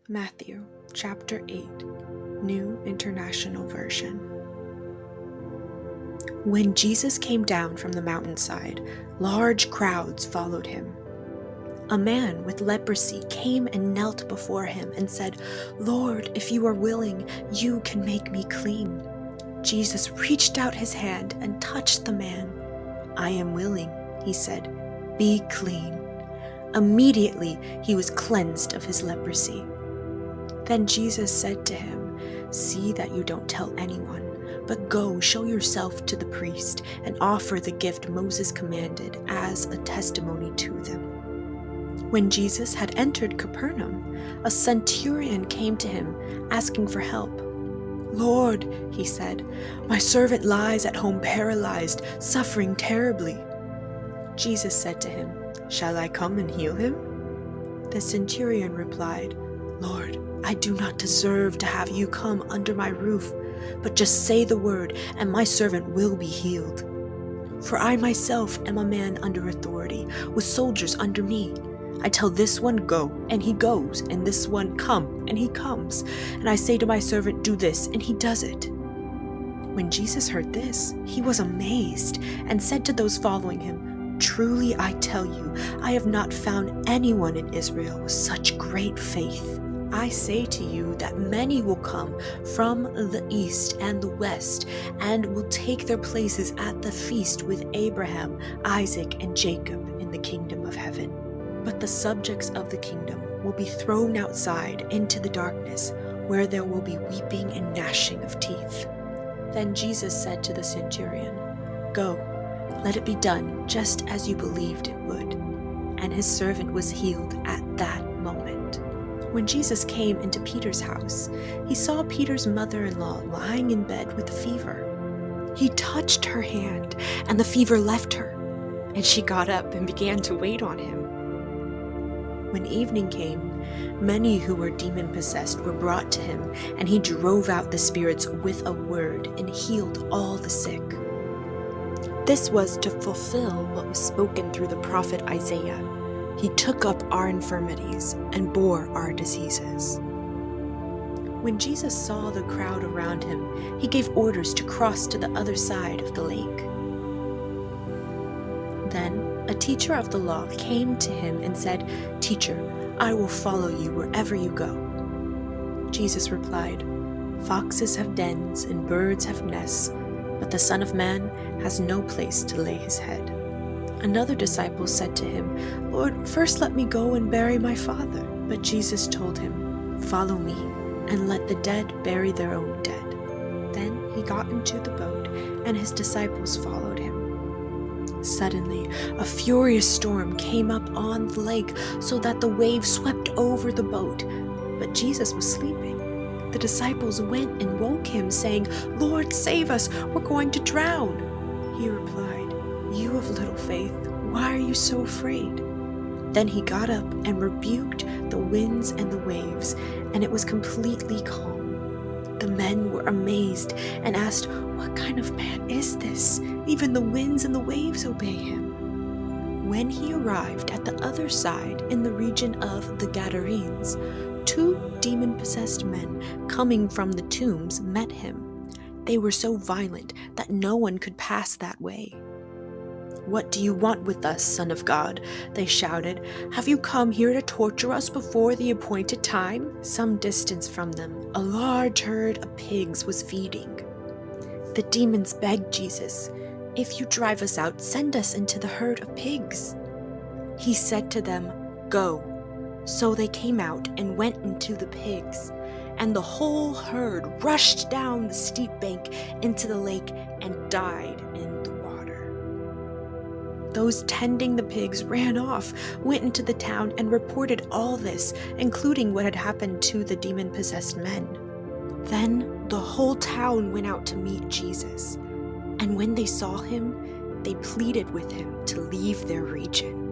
Matthew chapter 8, New International Version. When Jesus came down from the mountainside, large crowds followed him. A man with leprosy came and knelt before him and said, "Lord, if you are willing, you can make me clean." Jesus reached out his hand and touched the man. "I am willing," he said, "be clean." Immediately he was cleansed of his leprosy. Then Jesus said to him, "See that you don't tell anyone, but go show yourself to the priest and offer the gift Moses commanded as a testimony to them." When Jesus had entered Capernaum, a centurion came to him, asking for help. "Lord," he said, "my servant lies at home paralyzed, suffering terribly." Jesus said to him, "Shall I come and heal him?" The centurion replied, "Lord, I do not deserve to have you come under my roof, but just say the word, and my servant will be healed. For I myself am a man under authority, with soldiers under me. I tell this one, 'Go,' and he goes, and this one, 'Come,' and he comes. And I say to my servant, 'Do this,' and he does it." When Jesus heard this, he was amazed, and said to those following him, "Truly I tell you, I have not found anyone in Israel with such great faith. I say to you that many will come from the east and the west, and will take their places at the feast with Abraham, Isaac, and Jacob in the kingdom of heaven. But the subjects of the kingdom will be thrown outside into the darkness, where there will be weeping and gnashing of teeth." Then Jesus said to the centurion, "Go, let it be done just as you believed it would." And his servant was healed at that moment. When Jesus came into Peter's house, he saw Peter's mother-in-law lying in bed with a fever. He touched her hand, and the fever left her, and she got up and began to wait on him. When evening came, many who were demon-possessed were brought to him, and he drove out the spirits with a word and healed all the sick. This was to fulfill what was spoken through the prophet Isaiah. "He took up our infirmities and bore our diseases." When Jesus saw the crowd around him, he gave orders to cross to the other side of the lake. Then a teacher of the law came to him and said, "Teacher, I will follow you wherever you go." Jesus replied, "Foxes have dens and birds have nests, but the Son of Man has no place to lay his head." Another disciple said to him, "Lord, first let me go and bury my father." But Jesus told him, "Follow me, and let the dead bury their own dead." Then he got into the boat, and his disciples followed him. Suddenly, a furious storm came up on the lake, so that the waves swept over the boat. But Jesus was sleeping. The disciples went and woke him, saying, "Lord, save us, we're going to drown." He replied, "You of little faith, why are you so afraid?" Then he got up and rebuked the winds and the waves, and it was completely calm. The men were amazed and asked, "What kind of man is this? Even the winds and the waves obey him." When he arrived at the other side in the region of the Gadarenes, 2 demon-possessed men coming from the tombs met him. They were so violent that no one could pass that way. "What do you want with us, Son of God?" they shouted. "Have you come here to torture us before the appointed time?" Some distance from them, a large herd of pigs was feeding. The demons begged Jesus, "If you drive us out, send us into the herd of pigs." He said to them, "Go." So they came out and went into the pigs, and the whole herd rushed down the steep bank into the lake and died in the water. Those tending the pigs ran off, went into the town, and reported all this, including what had happened to the demon-possessed men. Then the whole town went out to meet Jesus, and when they saw him, they pleaded with him to leave their region.